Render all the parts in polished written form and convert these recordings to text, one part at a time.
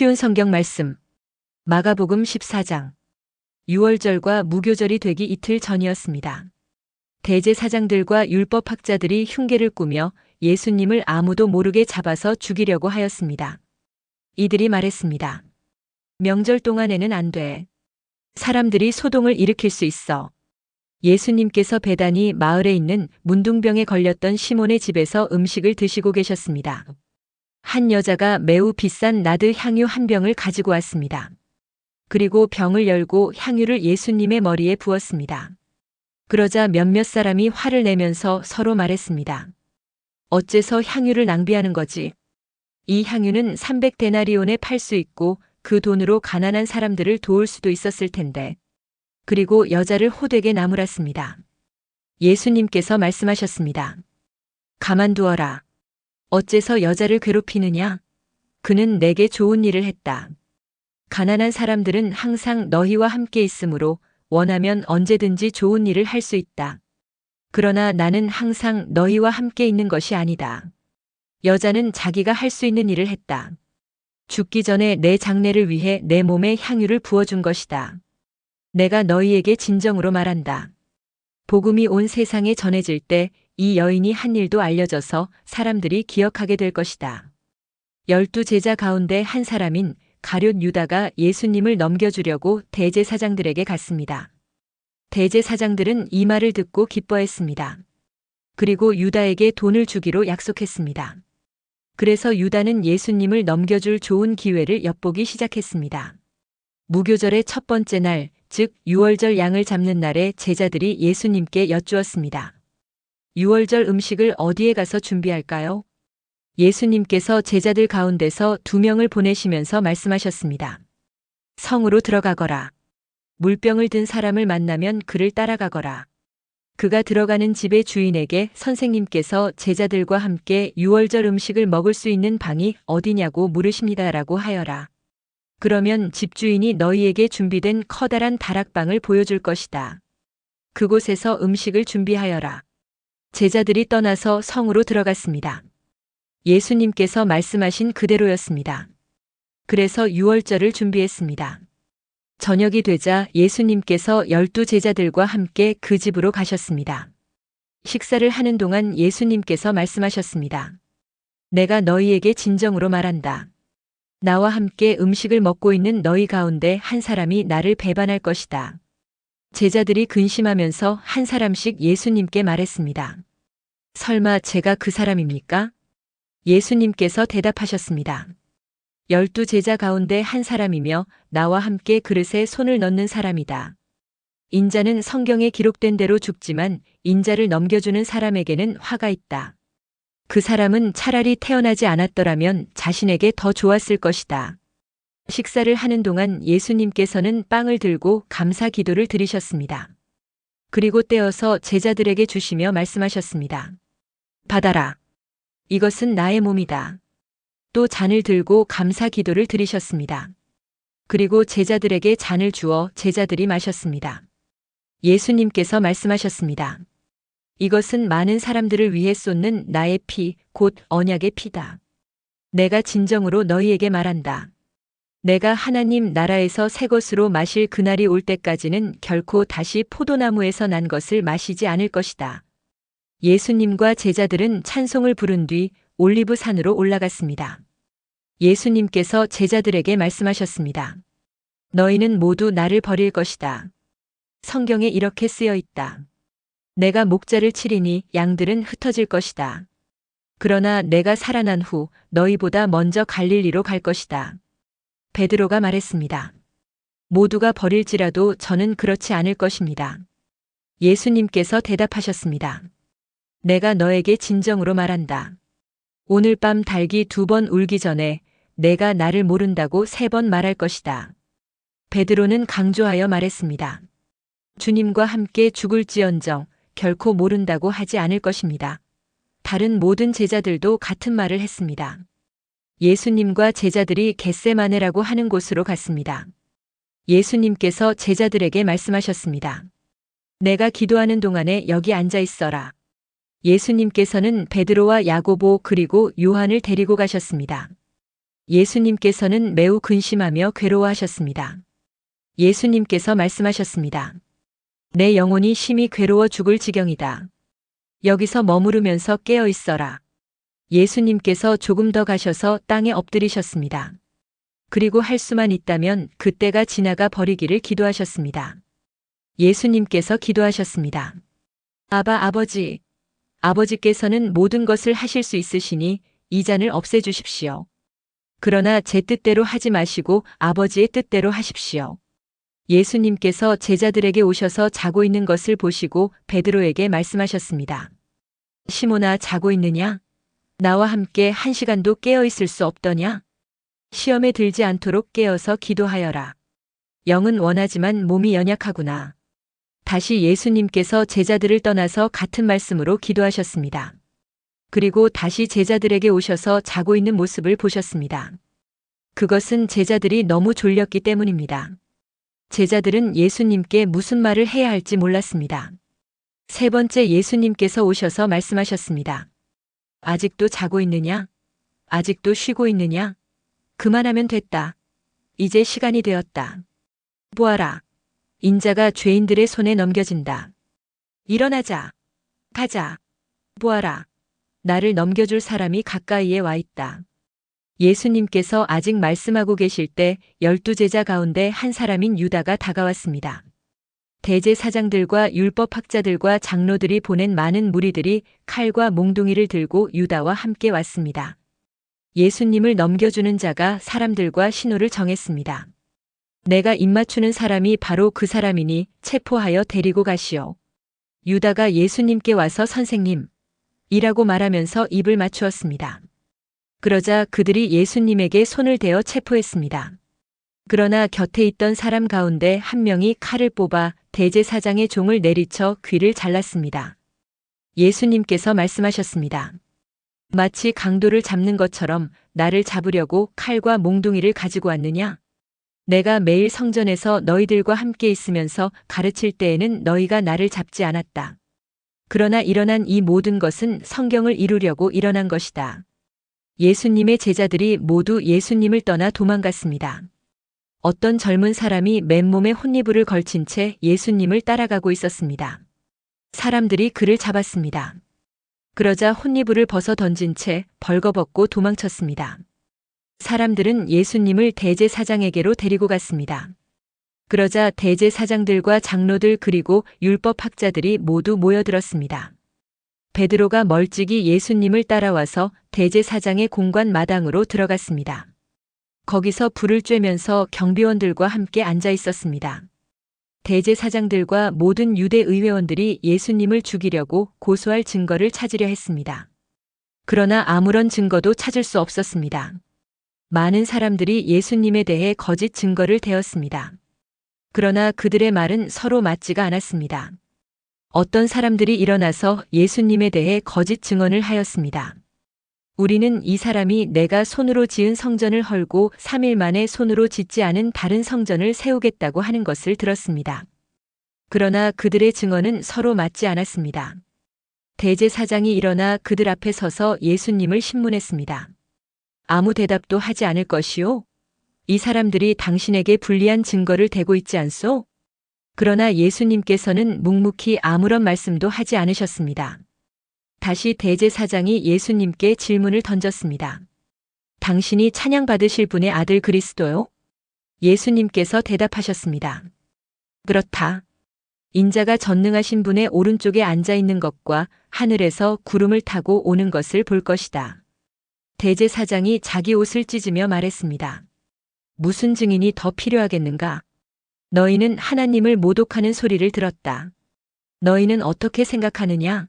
쉬운 성경 말씀. 마가복음 14장. 유월절과 무교절이 되기 이틀 전이었습니다. 대제사장들과 율법학자들이 흉계를 꾸며 예수님을 아무도 모르게 잡아서 죽이려고 하였습니다. 이들이 말했습니다. 명절 동안에는 안 돼. 사람들이 소동을 일으킬 수 있어. 예수님께서 베다니 마을에 있는 문둥병에 걸렸던 시몬의 집에서 음식을 드시고 계셨습니다. 한 여자가 매우 비싼 나드 향유 한 병을 가지고 왔습니다. 그리고 병을 열고 향유를 예수님의 머리에 부었습니다. 그러자 몇몇 사람이 화를 내면서 서로 말했습니다. 어째서 향유를 낭비하는 거지? 이 향유는 300데나리온에 팔 수 있고 그 돈으로 가난한 사람들을 도울 수도 있었을 텐데. 그리고 여자를 호되게 나무랐습니다. 예수님께서 말씀하셨습니다. 가만두어라. 어째서 여자를 괴롭히느냐? 그는 내게 좋은 일을 했다. 가난한 사람들은 항상 너희와 함께 있으므로 원하면 언제든지 좋은 일을 할 수 있다. 그러나 나는 항상 너희와 함께 있는 것이 아니다. 여자는 자기가 할 수 있는 일을 했다. 죽기 전에 내 장례를 위해 내 몸에 향유를 부어준 것이다. 내가 너희에게 진정으로 말한다. 복음이 온 세상에 전해질 때 이 여인이 한 일도 알려져서 사람들이 기억하게 될 것이다. 12 제자 가운데 한 사람인 가룟 유다가 예수님을 넘겨주려고 대제사장들에게 갔습니다. 대제사장들은 이 말을 듣고 기뻐했습니다. 그리고 유다에게 돈을 주기로 약속했습니다. 그래서 유다는 예수님을 넘겨줄 좋은 기회를 엿보기 시작했습니다. 무교절의 첫 번째 날, 즉 유월절 양을 잡는 날에 제자들이 예수님께 여쭈었습니다. 유월절 음식을 어디에 가서 준비할까요? 예수님께서 제자들 가운데서 2명을 보내시면서 말씀하셨습니다. 성으로 들어가거라. 물병을 든 사람을 만나면 그를 따라가거라. 그가 들어가는 집의 주인에게 선생님께서 제자들과 함께 유월절 음식을 먹을 수 있는 방이 어디냐고 물으십니다라고 하여라. 그러면 집주인이 너희에게 준비된 커다란 다락방을 보여줄 것이다. 그곳에서 음식을 준비하여라. 제자들이 떠나서 성으로 들어갔습니다. 예수님께서 말씀하신 그대로였습니다. 그래서 유월절을 준비했습니다. 저녁이 되자 예수님께서 12 제자들과 함께 그 집으로 가셨습니다. 식사를 하는 동안 예수님께서 말씀하셨습니다. 내가 너희에게 진정으로 말한다. 나와 함께 음식을 먹고 있는 너희 가운데 한 사람이 나를 배반할 것이다. 제자들이 근심하면서 한 사람씩 예수님께 말했습니다. 설마 제가 그 사람입니까? 예수님께서 대답하셨습니다. 12 제자 가운데 한 사람이며 나와 함께 그릇에 손을 넣는 사람이다. 인자는 성경에 기록된 대로 죽지만 인자를 넘겨주는 사람에게는 화가 있다. 그 사람은 차라리 태어나지 않았더라면 자신에게 더 좋았을 것이다. 식사를 하는 동안 예수님께서는 빵을 들고 감사 기도를 드리셨습니다. 그리고 떼어서 제자들에게 주시며 말씀하셨습니다. 받아라. 이것은 나의 몸이다. 또 잔을 들고 감사 기도를 드리셨습니다. 그리고 제자들에게 잔을 주어 제자들이 마셨습니다. 예수님께서 말씀하셨습니다. 이것은 많은 사람들을 위해 쏟는 나의 피, 곧 언약의 피다. 내가 진정으로 너희에게 말한다. 내가 하나님 나라에서 새 것으로 마실 그날이 올 때까지는 결코 다시 포도나무에서 난 것을 마시지 않을 것이다. 예수님과 제자들은 찬송을 부른 뒤 올리브 산으로 올라갔습니다. 예수님께서 제자들에게 말씀하셨습니다. 너희는 모두 나를 버릴 것이다. 성경에 이렇게 쓰여 있다. 내가 목자를 치리니 양들은 흩어질 것이다. 그러나 내가 살아난 후 너희보다 먼저 갈릴리로 갈 것이다. 베드로가 말했습니다. 모두가 버릴지라도 저는 그렇지 않을 것입니다. 예수님께서 대답하셨습니다. 내가 너에게 진정으로 말한다. 오늘 밤 닭이 2번 울기 전에 내가 나를 모른다고 3번 말할 것이다. 베드로는 강조하여 말했습니다. 주님과 함께 죽을지언정 결코 모른다고 하지 않을 것입니다. 다른 모든 제자들도 같은 말을 했습니다. 예수님과 제자들이 겟세마네라고 하는 곳으로 갔습니다. 예수님께서 제자들에게 말씀하셨습니다. 내가 기도하는 동안에 여기 앉아 있어라. 예수님께서는 베드로와 야고보 그리고 요한을 데리고 가셨습니다. 예수님께서는 매우 근심하며 괴로워하셨습니다. 예수님께서 말씀하셨습니다. 내 영혼이 심히 괴로워 죽을 지경이다. 여기서 머무르면서 깨어 있어라. 예수님께서 조금 더 가셔서 땅에 엎드리셨습니다. 그리고 할 수만 있다면 그때가 지나가 버리기를 기도하셨습니다. 예수님께서 기도하셨습니다. 아버지. 아버지께서는 모든 것을 하실 수 있으시니 이 잔을 없애주십시오. 그러나 제 뜻대로 하지 마시고 아버지의 뜻대로 하십시오. 예수님께서 제자들에게 오셔서 자고 있는 것을 보시고 베드로에게 말씀하셨습니다. 시몬아, 자고 있느냐? 나와 함께 1시간도 깨어 있을 수 없더냐? 시험에 들지 않도록 깨어서 기도하여라. 영은 원하지만 몸이 연약하구나. 다시 예수님께서 제자들을 떠나서 같은 말씀으로 기도하셨습니다. 그리고 다시 제자들에게 오셔서 자고 있는 모습을 보셨습니다. 그것은 제자들이 너무 졸렸기 때문입니다. 제자들은 예수님께 무슨 말을 해야 할지 몰랐습니다. 세 번째, 예수님께서 오셔서 말씀하셨습니다. 아직도 자고 있느냐? 아직도 쉬고 있느냐? 그만하면 됐다. 이제 시간이 되었다. 보아라. 인자가 죄인들의 손에 넘겨진다. 일어나자. 가자. 보아라. 나를 넘겨줄 사람이 가까이에 와 있다. 예수님께서 아직 말씀하고 계실 때 12제자 가운데 한 사람인 유다가 다가왔습니다. 대제사장들과 율법학자들과 장로들이 보낸 많은 무리들이 칼과 몽둥이를 들고 유다와 함께 왔습니다. 예수님을 넘겨주는 자가 사람들과 신호를 정했습니다. 내가 입맞추는 사람이 바로 그 사람이니 체포하여 데리고 가시오. 유다가 예수님께 와서 선생님, 이라고 말하면서 입을 맞추었습니다. 그러자 그들이 예수님에게 손을 대어 체포했습니다. 그러나 곁에 있던 사람 가운데 한 명이 칼을 뽑아 대제사장의 종을 내리쳐 귀를 잘랐습니다. 예수님께서 말씀하셨습니다. 마치 강도를 잡는 것처럼 나를 잡으려고 칼과 몽둥이를 가지고 왔느냐? 내가 매일 성전에서 너희들과 함께 있으면서 가르칠 때에는 너희가 나를 잡지 않았다. 그러나 일어난 이 모든 것은 성경을 이루려고 일어난 것이다. 예수님의 제자들이 모두 예수님을 떠나 도망갔습니다. 어떤 젊은 사람이 맨몸에 혼이불을 걸친 채 예수님을 따라가고 있었습니다. 사람들이 그를 잡았습니다. 그러자 혼이불을 벗어 던진 채 벌거벗고 도망쳤습니다. 사람들은 예수님을 대제사장에게로 데리고 갔습니다. 그러자 대제사장들과 장로들 그리고 율법학자들이 모두 모여들었습니다. 베드로가 멀찍이 예수님을 따라와서 대제사장의 공관 마당으로 들어갔습니다. 거기서 불을 쬐면서 경비원들과 함께 앉아 있었습니다. 대제사장들과 모든 유대 의회원들이 예수님을 죽이려고 고소할 증거를 찾으려 했습니다. 그러나 아무런 증거도 찾을 수 없었습니다. 많은 사람들이 예수님에 대해 거짓 증거를 대었습니다. 그러나 그들의 말은 서로 맞지가 않았습니다. 어떤 사람들이 일어나서 예수님에 대해 거짓 증언을 하였습니다. 우리는 이 사람이 내가 손으로 지은 성전을 헐고 3일 만에 손으로 짓지 않은 다른 성전을 세우겠다고 하는 것을 들었습니다. 그러나 그들의 증언은 서로 맞지 않았습니다. 대제사장이 일어나 그들 앞에 서서 예수님을 신문했습니다. 아무 대답도 하지 않을 것이요? 이 사람들이 당신에게 불리한 증거를 대고 있지 않소? 그러나 예수님께서는 묵묵히 아무런 말씀도 하지 않으셨습니다. 다시 대제사장이 예수님께 질문을 던졌습니다. 당신이 찬양받으실 분의 아들 그리스도요? 예수님께서 대답하셨습니다. 그렇다. 인자가 전능하신 분의 오른쪽에 앉아 있는 것과 하늘에서 구름을 타고 오는 것을 볼 것이다. 대제사장이 자기 옷을 찢으며 말했습니다. 무슨 증인이 더 필요하겠는가? 너희는 하나님을 모독하는 소리를 들었다. 너희는 어떻게 생각하느냐?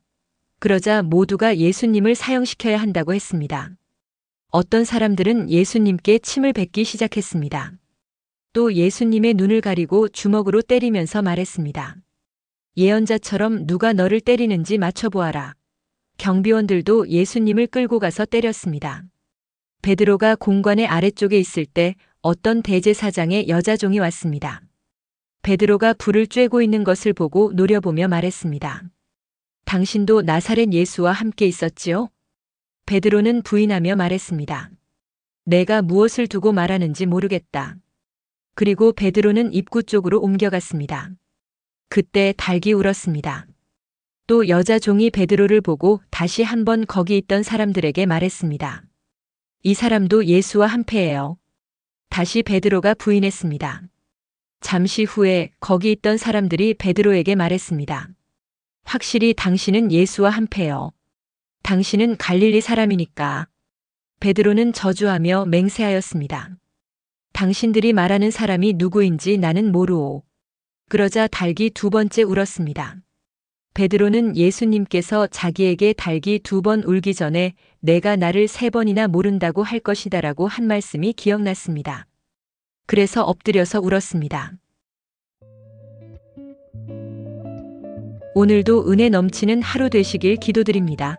그러자 모두가 예수님을 사형시켜야 한다고 했습니다. 어떤 사람들은 예수님께 침을 뱉기 시작했습니다. 또 예수님의 눈을 가리고 주먹으로 때리면서 말했습니다. 예언자처럼 누가 너를 때리는지 맞춰보아라. 경비원들도 예수님을 끌고 가서 때렸습니다. 베드로가 공관의 아래쪽에 있을 때 어떤 대제사장의 여자종이 왔습니다. 베드로가 불을 쬐고 있는 것을 보고 노려보며 말했습니다. 당신도 나사렛 예수와 함께 있었지요? 베드로는 부인하며 말했습니다. 내가 무엇을 두고 말하는지 모르겠다. 그리고 베드로는 입구 쪽으로 옮겨갔습니다. 그때 닭이 울었습니다. 또 여자 종이 베드로를 보고 다시 한번 거기 있던 사람들에게 말했습니다. 이 사람도 예수와 한패예요. 다시 베드로가 부인했습니다. 잠시 후에 거기 있던 사람들이 베드로에게 말했습니다. 확실히 당신은 예수와 한패요. 당신은 갈릴리 사람이니까. 베드로는 저주하며 맹세하였습니다. 당신들이 말하는 사람이 누구인지 나는 모르오. 그러자 닭이 두 번째 울었습니다. 베드로는 예수님께서 자기에게 닭이 두 번 울기 전에 내가 나를 세 번이나 모른다고 할 것이다라고 한 말씀이 기억났습니다. 그래서 엎드려서 울었습니다. 오늘도 은혜 넘치는 하루 되시길 기도드립니다.